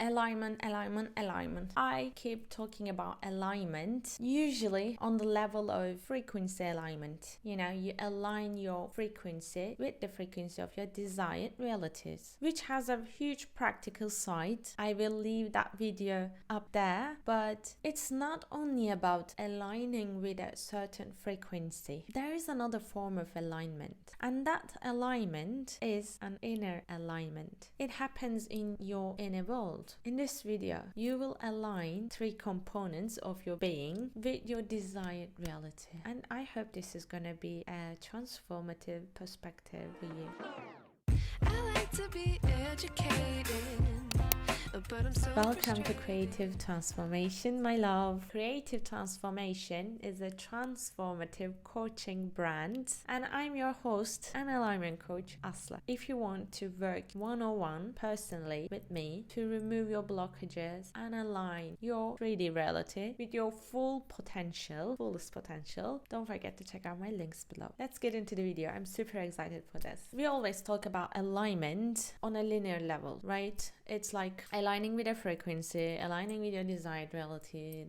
Alignment, alignment, alignment. I keep talking about alignment, usually on the level of frequency alignment. You align your frequency with the frequency of your desired realities, which has a huge practical side. I will leave that video up there, but it's not only about aligning with a certain frequency. There is another form of alignment, and that alignment is an inner alignment. It happens in your inner world. In this video, you will align 3 components of your being with your desired reality, and I hope this is gonna be a transformative perspective for you. I like to be educated. Welcome to Creative Transformation, my love. Creative Transformation is a transformative coaching brand, and I'm your host and alignment coach, Asla. If you want to work one-on-one personally with me to remove your blockages and align your 3D reality with your fullest potential, don't forget to check out my links below. Let's get into the video. I'm super excited for this. We always talk about alignment on a linear level, right? It's like aligning with a frequency, aligning with your desired reality,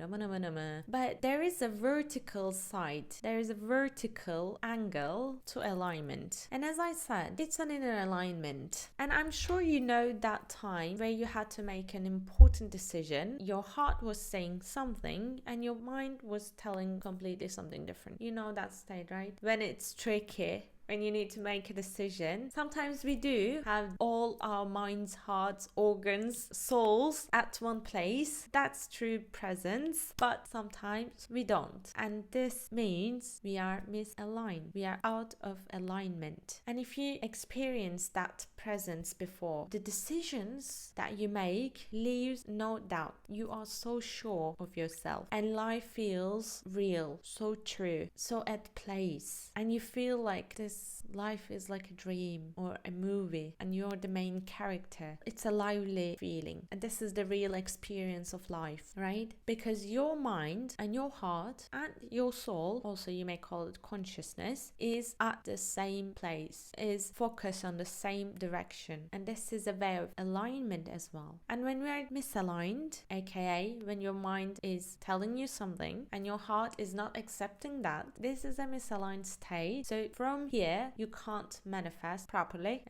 but there is a vertical side, there is a vertical angle to alignment. And as I said, it's an inner alignment. And I'm sure you know that time where you had to make an important decision. Your heart was saying something and your mind was telling completely something different. You know that state, right? When it's tricky, when you need to make a decision. Sometimes we do have all our minds, hearts, organs, souls at one place. That's true presence, but sometimes we don't. And this means we are misaligned. We are out of alignment. And if you experience that presence before, the decisions that you make leaves no doubt. You are so sure of yourself and life feels real, so true, so at place. And you feel like this life is like a dream or a movie and you're the main character. It's a lively feeling, and this is the real experience of life, right? Because your mind and your heart and your soul, also you may call it consciousness, is at the same place, is focused on the same direction, and this is a way of alignment as well. And when we are misaligned, aka when your mind is telling you something and your heart is not accepting that, this is a misaligned state. So from here you can't manifest properly.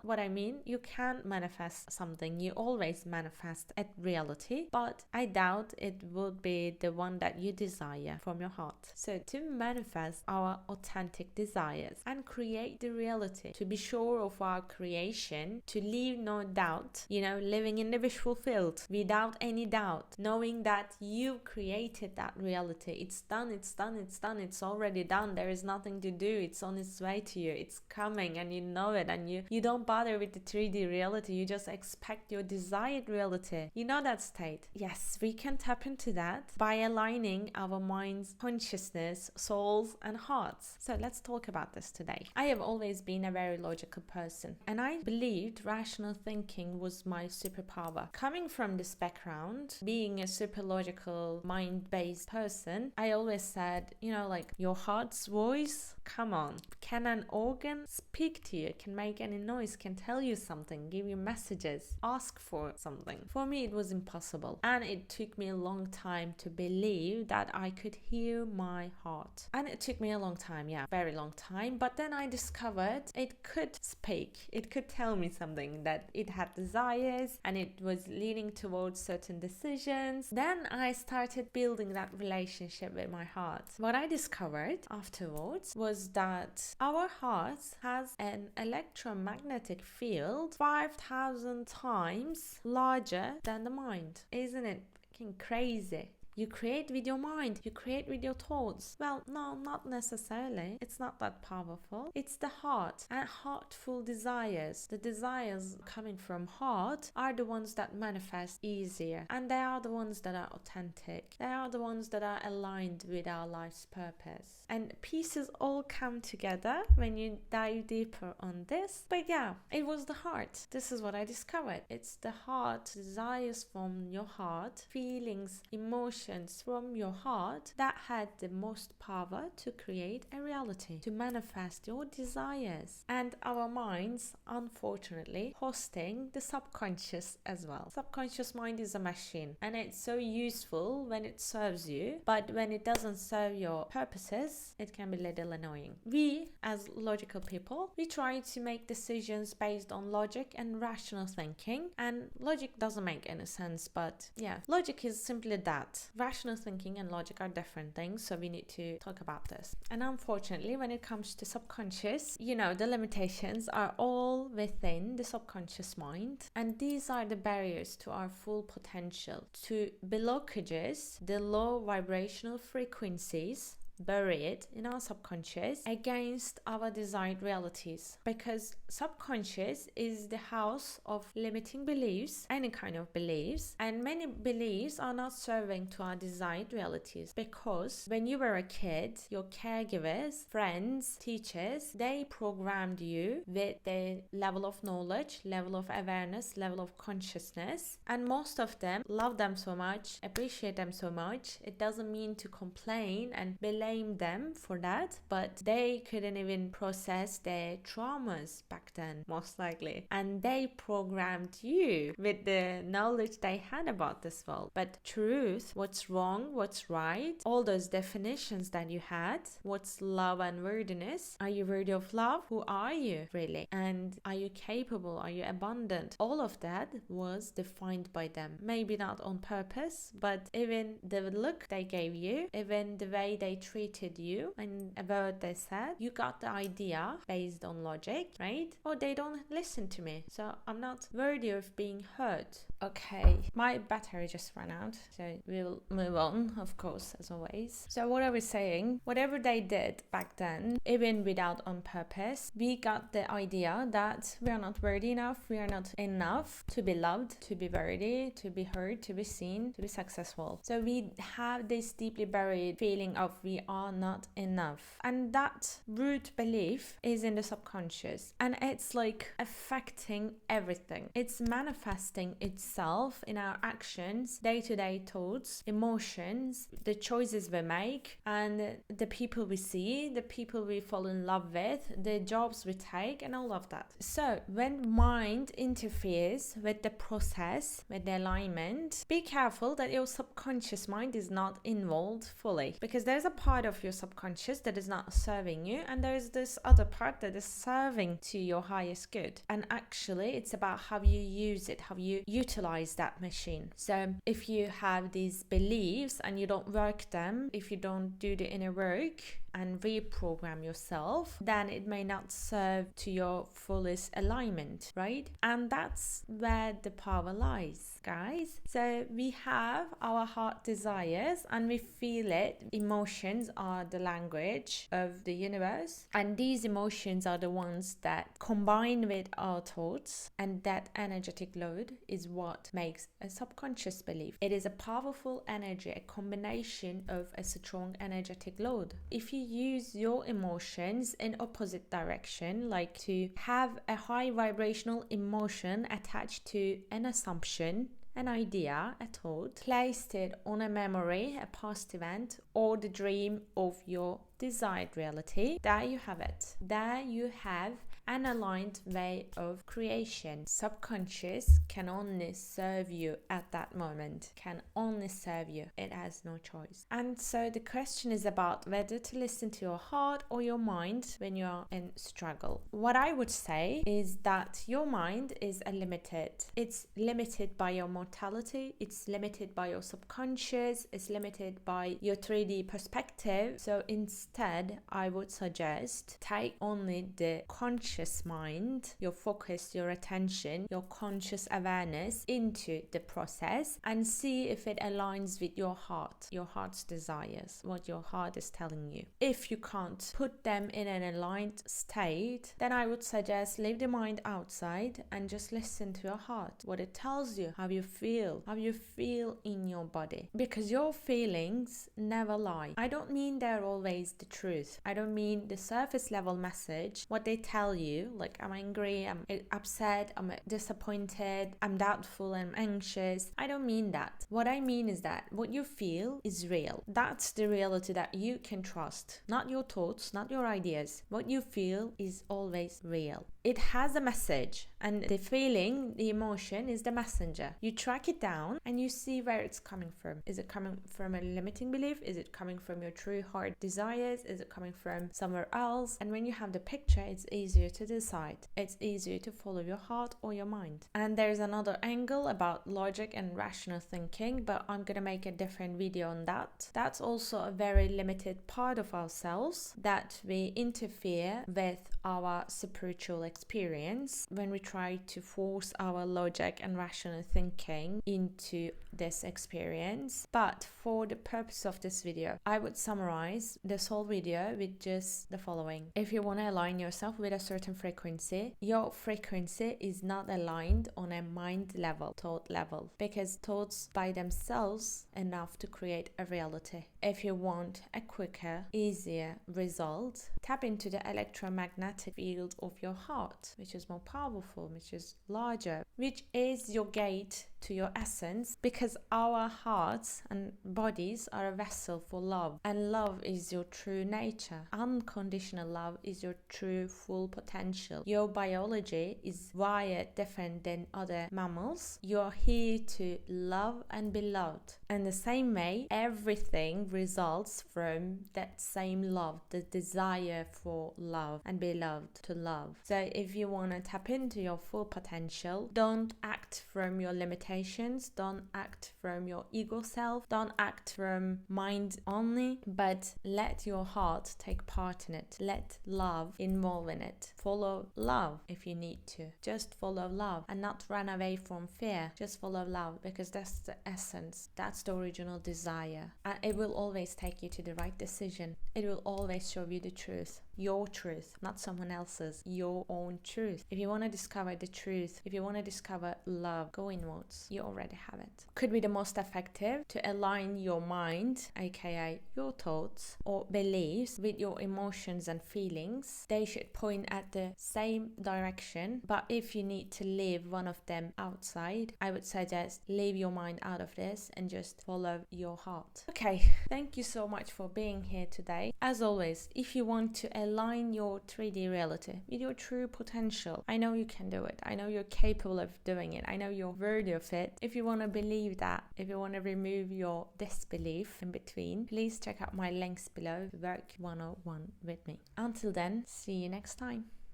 What I mean, you can manifest something. You always manifest a reality, but I doubt it would be the one that you desire from your heart. So to manifest our authentic desires and create the reality, to be sure of our creation, to leave no doubt, living in the visual field without any doubt, knowing that you created that reality. It's done, it's already done. There is nothing to do. It's on its way to you. It's coming and you know it, and you don't bother with the 3D reality. You just expect your desired reality. You know that state. Yes, we can tap into that by aligning our minds, consciousness, souls and hearts. So let's talk about this today. I have always been a very logical person, and I believed rational thinking was my superpower. Coming from this background, being a super logical, mind-based person, I always said, like your heart's voice, come on, can an organ speak to you, can make any noise, can tell you something, give you messages, ask for something? For me it was impossible, and it took me a long time to believe that I could hear my heart. And it took me a long time, very long time, but then I discovered it could speak, it could tell me something, that it had desires and it was leaning towards certain decisions. Then I started building that relationship with my heart. What I discovered afterwards was that our heart has an electromagnetic field 5,000 times larger than the mind. Isn't it fucking crazy? You create with your mind, you create with your thoughts. Well, no, not necessarily. It's not that powerful. It's the heart and heartful desires. The desires coming from heart are the ones that manifest easier, and they are the ones that are authentic. They are the ones that are aligned with our life's purpose. And pieces all come together when you dive deeper on this. But it was the heart. This is what I discovered. It's the heart, desires from your heart, feelings, emotions, emotions from your heart that had the most power to create a reality, to manifest your desires. And our minds, unfortunately, hosting the subconscious as well. Subconscious mind is a machine, and it's so useful when it serves you, but when it doesn't serve your purposes, it can be a little annoying. We, as logical people, we try to make decisions based on logic and rational thinking, and logic doesn't make any sense, but yeah, logic is simply that. Rational thinking and logic are different things, so we need to talk about this. And unfortunately, when it comes to subconscious, the limitations are all within the subconscious mind, and these are the barriers to our full potential, to blockages, the low vibrational frequencies buried in our subconscious against our desired realities, because subconscious is the house of limiting beliefs, any kind of beliefs, and many beliefs are not serving to our desired realities, because when you were a kid, your caregivers, friends, teachers, they programmed you with the level of knowledge, level of awareness, level of consciousness, and most of them love them so much, appreciate them so much. It doesn't mean to complain and blame them for that, but they couldn't even process their traumas back then, most likely, and they programmed you with the knowledge they had about this world. But truth, what's wrong, what's right, all those definitions that you had, what's love and worthiness, are you worthy of love, who are you really, and are you capable, are you abundant, all of that was defined by them. Maybe not on purpose, but even the look they gave you, even the way they treated you and a word they said, you got the idea based on logic, right? Oh, they don't listen to me, so I'm not worthy of being heard. Okay, my battery just ran out, so we'll move on, of course, as always. So what I was saying, whatever they did back then, even without on purpose, we got the idea that we are not worthy enough, we are not enough to be loved, to be worthy, to be heard, to be seen, to be successful. So we have this deeply buried feeling of we are not enough, and that root belief is in the subconscious, and it's like affecting everything. It's manifesting itself in our actions, day-to-day thoughts, emotions, the choices we make, and the people we see, the people we fall in love with, the jobs we take, and all of that. So when mind interferes with the process, with the alignment, be careful that your subconscious mind is not involved fully, because there's a part of your subconscious that is not serving you, and there's this other part that is serving to your highest good. And actually, it's about how you use it, how you utilize that machine. So if you have these beliefs and you don't work them, if you don't do the inner work and reprogram yourself, then it may not serve to your fullest alignment, right? And that's where the power lies, guys. So we have our heart desires and we feel it. Emotions are the language of the universe, and these emotions are the ones that combine with our thoughts, and that energetic load is what makes a subconscious belief. It is a powerful energy, a combination of a strong energetic load. If you use your emotions in opposite direction, like to have a high vibrational emotion attached to an assumption, an idea, a thought, placed it on a memory, a past event, or the dream of your desired reality, there you have it. There you have an aligned way of creation. Subconscious can only serve you at that moment, can only serve you. It has no choice. And so the question is about whether to listen to your heart or your mind when you are in struggle. What I would say is that your mind is limited. It's limited by your mortality, it's limited by your subconscious, it's limited by your 3D perspective. So instead, I would suggest take only the conscious mind, your focus, your attention, your conscious awareness into the process, and see if it aligns with your heart, your heart's desires, what your heart is telling you. If you can't put them in an aligned state, then I would suggest leave the mind outside and just listen to your heart, what it tells you, how you feel in your body, because your feelings never lie. I don't mean they're always the truth. I don't mean the surface level message, what they tell you you, like I'm angry, I'm upset, I'm disappointed, I'm doubtful, I'm anxious. I don't mean that. What I mean is that what you feel is real. That's the reality that you can trust. Not your thoughts, not your ideas. What you feel is always real. It has a message, and the feeling, the emotion is the messenger. You track it down and you see where it's coming from. Is it coming from a limiting belief? Is it coming from your true heart desires? Is it coming from somewhere else? And when you have the picture, it's easier to decide. It's easier to follow your heart or your mind. And there's another angle about logic and rational thinking, but I'm gonna make a different video on that. That's also a very limited part of ourselves that we interfere with our spiritual experience when we try to force our logic and rational thinking into this experience. But for the purpose of this video, I would summarize this whole video with just the following. If you want to align yourself with a certain frequency, your frequency is not aligned on a mind level, thought level, because thoughts by themselves enough to create a reality. If you want a quicker, easier result, tap into the electromagnetic field of your heart, which is more powerful, which is larger, which is your gate to your essence, because our hearts and bodies are a vessel for love, and love is your true nature. Unconditional love is your true full potential. Your biology is wired different than other mammals. You're here to love and be loved, and the same way everything results from that same love, the desire for love and be loved, to love. So if you want to tap into your full potential, don't act from your limitations, don't act from your ego self, don't act from mind only, but let your heart take part in it. Let love involve in it. Follow love if you need to. Just follow love and not run away from fear. Just follow love, because that's the essence. That's the original desire. And it will always take you to the right decision. It will always show you the truth. Your truth, not someone else's, your own truth. If you want to discover the truth, if you want to discover love, go inwards. You already have it. Could be the most effective to align your mind, aka your thoughts or beliefs, with your emotions and feelings. They should point at the same direction, but if you need to leave one of them outside, I would suggest leave your mind out of this and just follow your heart. Okay, thank you so much for being here today. As always, if you want to align your 3D reality with your true potential, I know you can do it. I know you're capable of doing it. I know you're worthy of it. If you want to believe that, if you want to remove your disbelief in between, please check out my links below to work 101 with me. Until then, see you next time.